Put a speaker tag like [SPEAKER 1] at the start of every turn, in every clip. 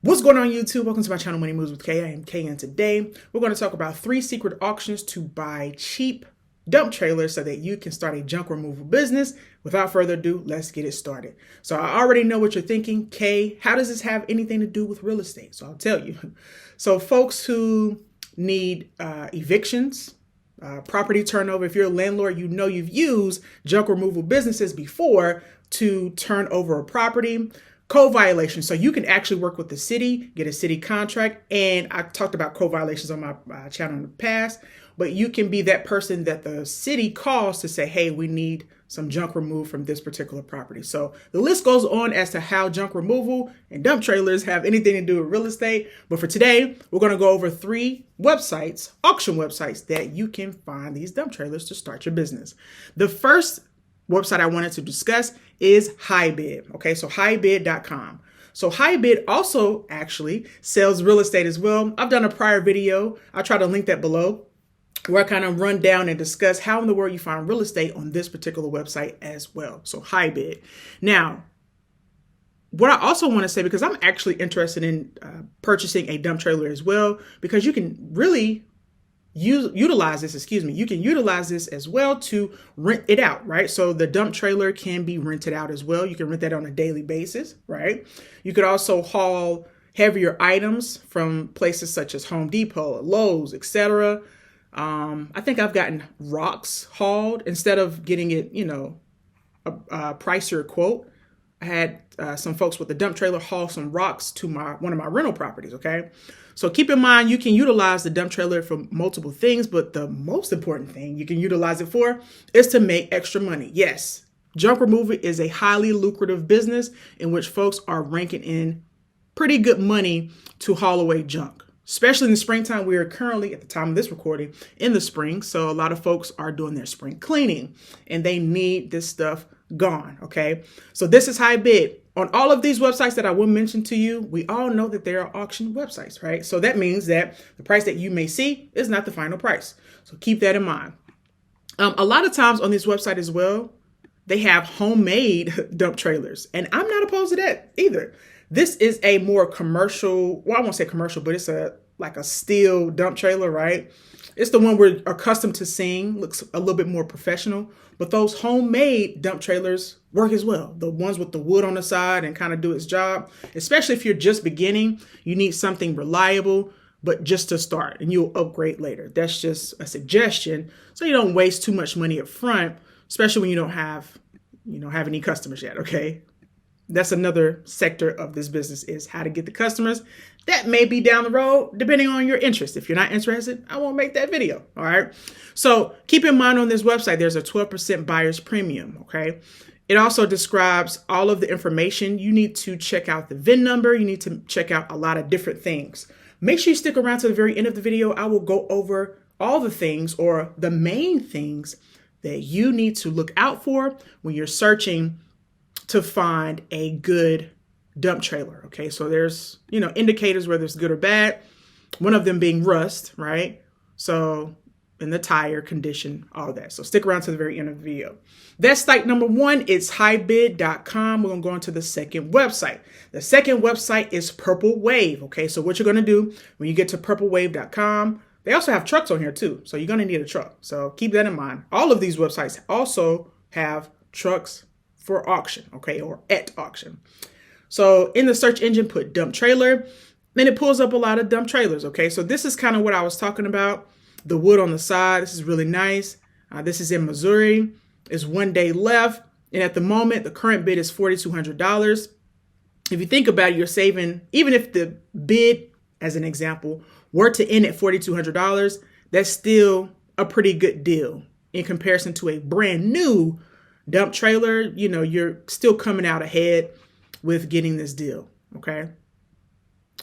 [SPEAKER 1] What's going on YouTube? Welcome to my channel, Money Moves with Kay. I am Kay, and today we're going to talk about 3 secret auctions to buy cheap dump trailers so that you can start a junk removal business. Without further ado, let's get it started. So I already know what you're thinking. Kay, how does this have anything to do with real estate? So I'll tell you. So folks who need evictions, property turnover, if you're a landlord, you know you've used junk removal businesses before to turn over a property. Code violations. So you can actually work with the city, get a city contract. And I talked about code violations on my channel in the past, but you can be that person that the city calls to say, hey, we need some junk removed from this particular property. So the list goes on as to how junk removal and dump trailers have anything to do with real estate. But for today, we're going to go over 3 websites, auction websites that you can find these dump trailers to start your business. The first website I wanted to discuss is HighBid. Okay, so HighBid.com. So HighBid also actually sells real estate as well. I've done a prior video. I'll try to link that below, where I kind of run down and discuss how in the world you find real estate on this particular website as well. So HighBid. Now, what I also want to say, because I'm actually interested in purchasing a dump trailer as well, because you can really utilize this, you can utilize this as well to rent it out, right? So the dump trailer can be rented out as well. You can rent that on a daily basis, right? You could also haul heavier items from places such as Home Depot, Lowe's, etc. I think I've gotten rocks hauled instead of getting it, a pricier quote. I had some folks with the dump trailer haul some rocks to one of my rental properties, okay? So keep in mind, you can utilize the dump trailer for multiple things, but the most important thing you can utilize it for is to make extra money. Yes, junk removal is a highly lucrative business in which folks are ranking in pretty good money to haul away junk. Especially in the springtime. We are currently, at the time of this recording, in the spring. So a lot of folks are doing their spring cleaning and they need this stuff gone, okay? So this is HighBid. On all of these websites that I will mention to you, we all know that they are auction websites, right? So that means that the price that you may see is not the final price. So keep that in mind. A lot of times on this website as well, they have homemade dump trailers, and I'm not opposed to that either. This is a more commercial, well, I won't say commercial, but it's like a steel dump trailer, right? It's the one we're accustomed to seeing, looks a little bit more professional, but those homemade dump trailers work as well. The ones with the wood on the side and kind of do its job, especially if you're just beginning, you need something reliable, but just to start, and you'll upgrade later. That's just a suggestion, so you don't waste too much money up front, especially when you don't have any customers yet, okay? That's another sector of this business, is how to get the customers. That may be down the road, depending on your interest. If you're not interested, I won't make that video, all right? So keep in mind on this website, there's a 12% buyer's premium, okay? It also describes all of the information. You need to check out the VIN number. You need to check out a lot of different things. Make sure you stick around to the very end of the video. I will go over all the things, or the main things, that you need to look out for when you're searching to find a good dump trailer. Okay, so there's, indicators whether it's good or bad. One of them being rust, right? So, in the tire condition, all that. So stick around to the very end of the video. That's site number 1. It's HighBid.com. We're going to go into the second website. The second website is Purple Wave. Okay, so what you're going to do when you get to purplewave.com, they also have trucks on here too. So you're going to need a truck. So keep that in mind. All of these websites also have trucks for auction, okay, or at auction. So in the search engine, put dump trailer, and it pulls up a lot of dump trailers, okay? So this is kind of what I was talking about. The wood on the side, this is really nice. This is in Missouri. It's 1 day left, and at the moment, the current bid is $4,200. If you think about it, you're saving, even if the bid, as an example, were to end at $4,200, that's still a pretty good deal in comparison to a brand new dump trailer. You're still coming out ahead with getting this deal, okay?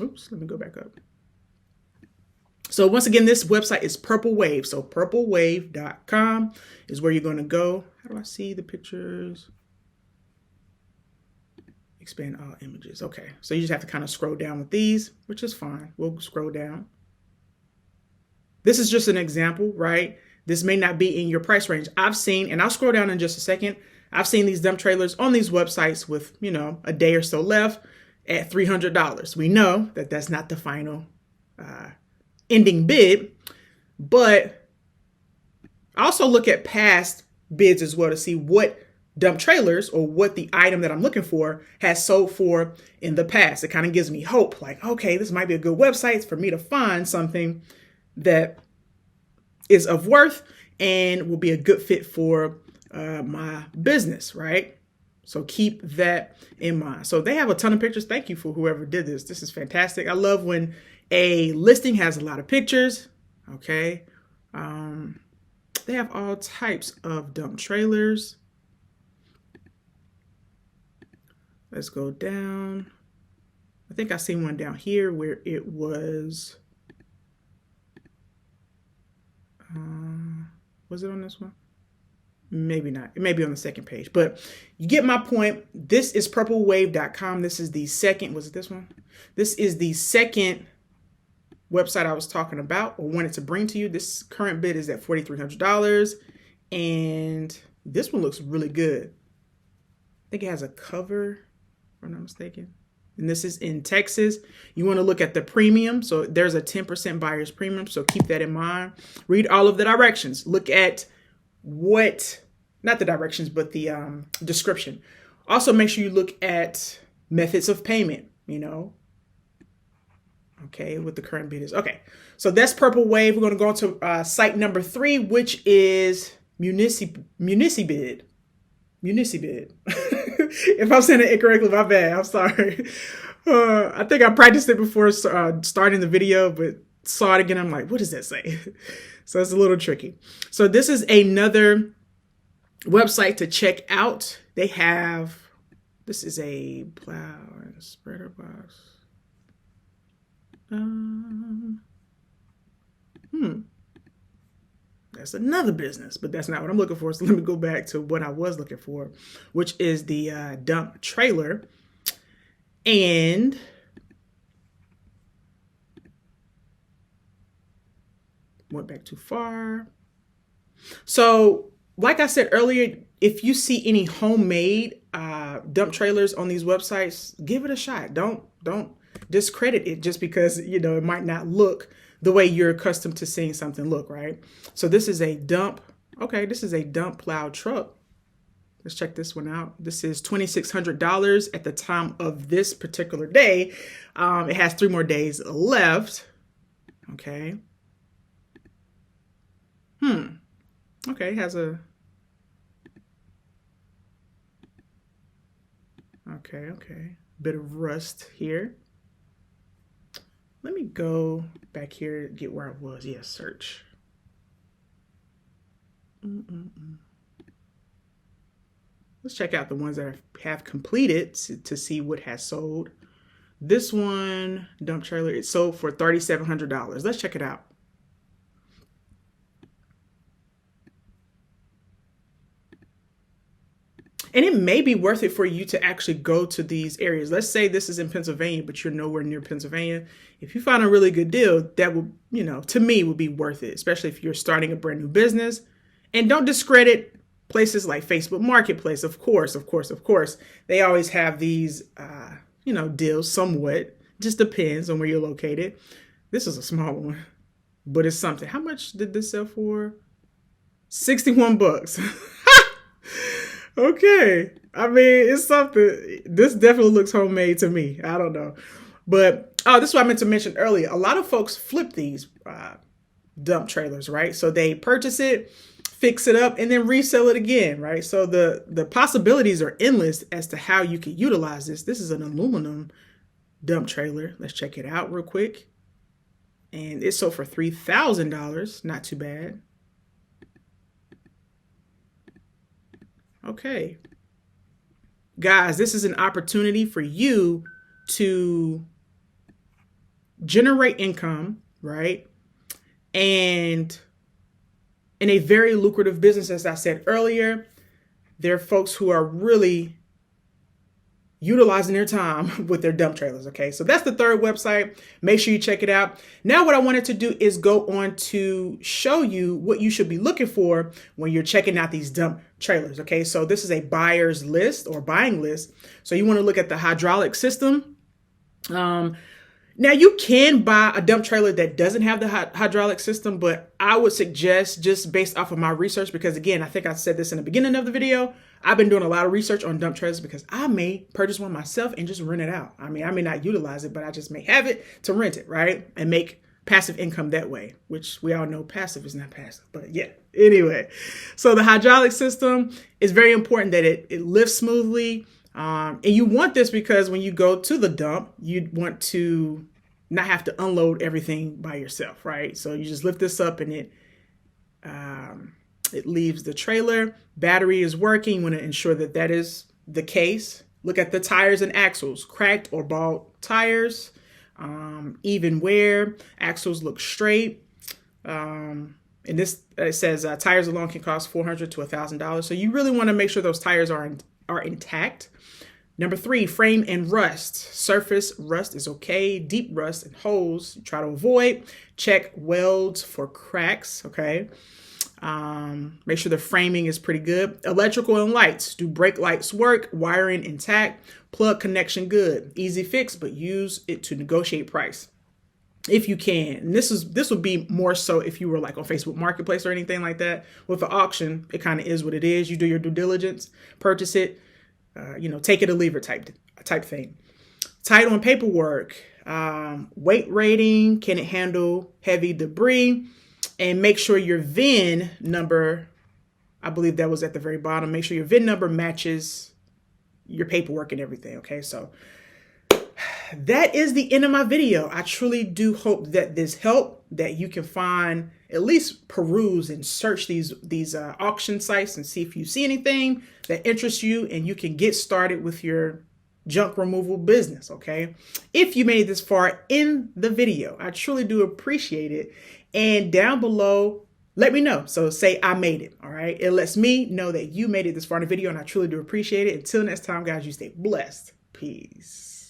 [SPEAKER 1] Oops, let me go back up. So once again, this website is Purple Wave. So purplewave.com is where you're going to go. How do I see the pictures? Expand all images. Okay, so you just have to kind of scroll down with these, which is fine. We'll scroll down. This is just an example, right? This may not be in your price range. I've seen, and I'll scroll down in just a second, I've seen these dump trailers on these websites with, a day or so left, at $300. We know that that's not the final ending bid, but I also look at past bids as well to see what dump trailers or what the item that I'm looking for has sold for in the past. It kind of gives me hope, like, okay, this might be a good website for me to find something that is of worth and will be a good fit for my business, right? So keep that in mind. So they have a ton of pictures. Thank you for whoever did this. This is fantastic. I love when a listing has a lot of pictures. Okay. They have all types of dump trailers. Let's go down. I think I seen one down here where it was it on this one? Maybe not. It may be on the second page, but you get my point. This is purplewave.com. This is the second, was it this one? This is the second website I was talking about or wanted to bring to you. This current bid is at $4,300. And this one looks really good. I think it has a cover, if I'm not mistaken. And this is in Texas. You want to look at the premium. So there's a 10% buyer's premium. So keep that in mind. Read all of the directions. Look at not the directions, but the description. Also, make sure you look at methods of payment, Okay, what the current bid is. Okay, so that's Purple Wave. We're going to go on to site number 3, which is Municibid. Municibid. If I'm saying it incorrectly, my bad. I'm sorry. I think I practiced it before starting the video, but saw it again. I'm like, what does that say? So it's a little tricky. So this is another website to check out. This is a plow and spreader box. That's another business, but that's not what I'm looking for. So let me go back to what I was looking for, which is the dump trailer. And went back too far. So like I said earlier, if you see any homemade dump trailers on these websites, give it a shot. Don't discredit it just because, it might not look the way you're accustomed to seeing something look, right? So this is a dump. Okay, this is a dump plow truck. Let's check this one out. This is $2,600 at the time of this particular day. It has 3 more days left. Okay. Okay, it has a... Okay. Bit of rust here. Let me go back here, get where I was. Yes, search. Let's check out the ones that have completed to see what has sold. This one, dump trailer, it sold for $3,700. Let's check it out. And it may be worth it for you to actually go to these areas. Let's say this is in Pennsylvania, but you're nowhere near Pennsylvania. If you find a really good deal, that would, to me, would be worth it, especially if you're starting a brand new business. And don't discredit places like Facebook Marketplace. Of course. They always have these, deals somewhat. Just depends on where you're located. This is a small one, but it's something. How much did this sell for? $61. Okay. I mean, it's something. This definitely looks homemade to me. I don't know. But, this is what I meant to mention earlier. A lot of folks flip these dump trailers, right? So they purchase it, fix it up, and then resell it again, right? So the possibilities are endless as to how you can utilize this. This is an aluminum dump trailer. Let's check it out real quick. And it sold for $3,000. Not too bad. Okay. Guys, this is an opportunity for you to generate income, right? And in a very lucrative business, as I said earlier, there are folks who are really utilizing their time with their dump trailers. Okay, so that's the third website. Make sure you check it out. Now, what I wanted to do is go on to show you what you should be looking for when you're checking out these dump trailers. Okay, so this is a buyer's list or buying list. So you want to look at the hydraulic system. Now you can buy a dump trailer that doesn't have the hydraulic system, but I would suggest, just based off of my research, because again, I think I said this in the beginning of the video, I've been doing a lot of research on dump trailers because I may purchase one myself and just rent it out. I mean, I may not utilize it, but I just may have it to rent it, right? And make passive income that way, which we all know passive is not passive, but yeah. Anyway, so the hydraulic system is very important that it lifts smoothly. And you want this because when you go to the dump, you want to not have to unload everything by yourself, right? So you just lift this up and it leaves the trailer. Battery is working. You want to ensure that that is the case. Look at the tires and axles, cracked or bald tires, even wear, axles look straight. And this, it says tires alone can cost $400 to $1,000. So you really want to make sure those tires are intact. Number 3, frame and rust. Surface rust is okay. Deep rust and holes, try to avoid. Check welds for cracks, okay? Make sure the framing is pretty good. Electrical and lights. Do brake lights work? Wiring intact. Plug connection good. Easy fix, but use it to negotiate price if you can. And this would be more so if you were like on Facebook Marketplace or anything like that. With the auction, it kind of is what it is. You do your due diligence, purchase it. Take it or leave it type thing. Tight on paperwork, weight rating, can it handle heavy debris, and make sure your VIN number, I believe that was at the very bottom, make sure your VIN number matches your paperwork and everything. Okay, so that is the end of my video. I truly do hope that this helped, that you can find, at least peruse and search these auction sites and see if you see anything that interests you, and you can get started with your junk removal business, okay? If you made this far in the video, I truly do appreciate it. And down below, let me know. So say I made it, all right? It lets me know that you made it this far in the video, and I truly do appreciate it. Until next time, guys, you stay blessed. Peace.